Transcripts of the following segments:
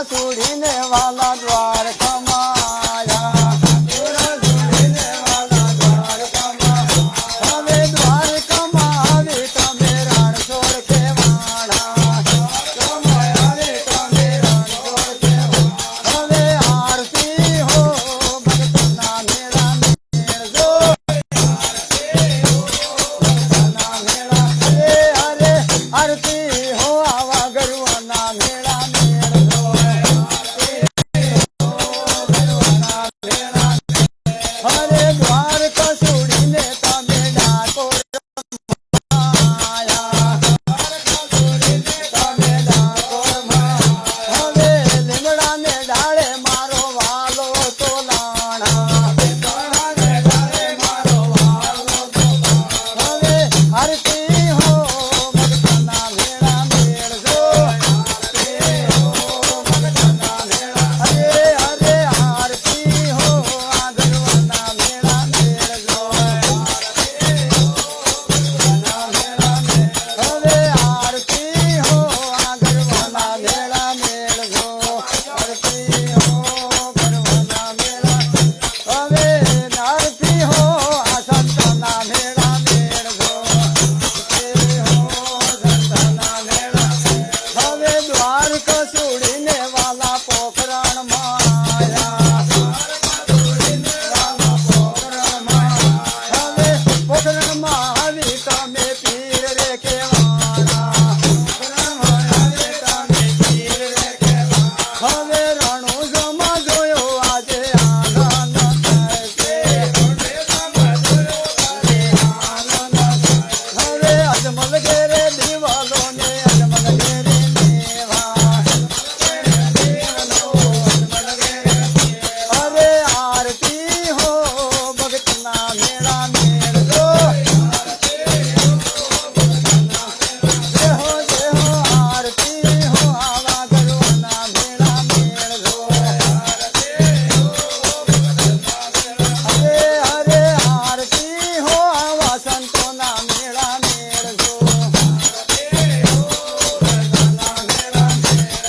છોડીને વાલા દ્વારકામાં આયા છોડીને વાલા દ્વારકામાં હવે દ્વારકામાં આવી તમે રણછોડ કેવાણા હવે આરતી હો ભક્તના મેળા મેળજો આરતી હો આવા ગરુના મેળા મેળજો હરે દ્વારકા છોડીને તમે ડાકોર હવે લીમડાને ડાળે મારો વાલો તો લાણા હવે આરતી હો ભક્તના મેળા મેળજો હરે હરે આરતી હો આગળના મેળા મેળજો હવે આરતી હો આગળના મેળા મેળજો આરતી હો ગરવાના મેળા હવે આરતી હો આ સંતના મેળા મેળજો હવે દ્વારકા છોડીને વાલા પોખરણમાં આયા હવે પોખરણમાં આવી તમે પીર રે કેવાણા હવે રણુજમાં જોયો આજે આનંદ થાય છે હવે અજમલ ઘેરે દિવાલો ને અજમલ ઘેરે મેવા અરે આરતી હો ભક્તના મેળા મેળજો દેહો દેહો આરતી હો આવા ગરુના મેળા મેળજો હરે હરે આરતી હો આવા સંતોના મેળા મેળજો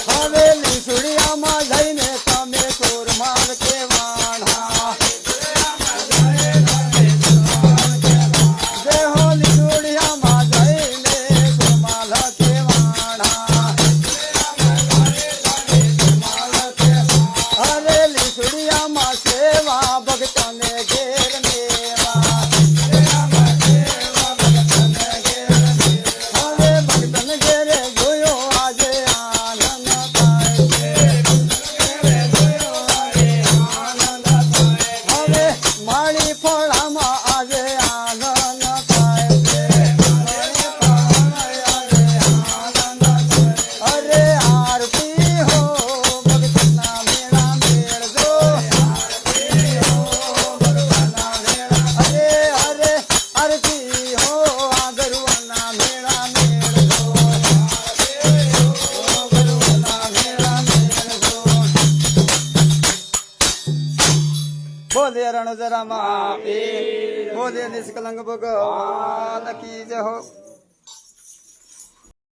હવે લીસુડિયામાં જઈને તમે ચોરમાર કેવાણા દેહો લીસુડિયામાં જઈને ચોરમાલ કેવાણા અરે લીસુડિયામાં સેવા ભક્તને ઘેર મેવા હવે ભક્તન ઘેરે જોયો આજે આનંદ થાય છે હવે માળી ફળામાં આજે આનંદ થાય છે અરે આરતી હો ભક્તના મેળા મેળજો હરે હરે આરતી હો આ ગરુના મેળા મેળજો ગરુના મેળા મેળજો બોલે રણજરામાં બોલે નિષ્કલંક ભગવાન કી જય હો।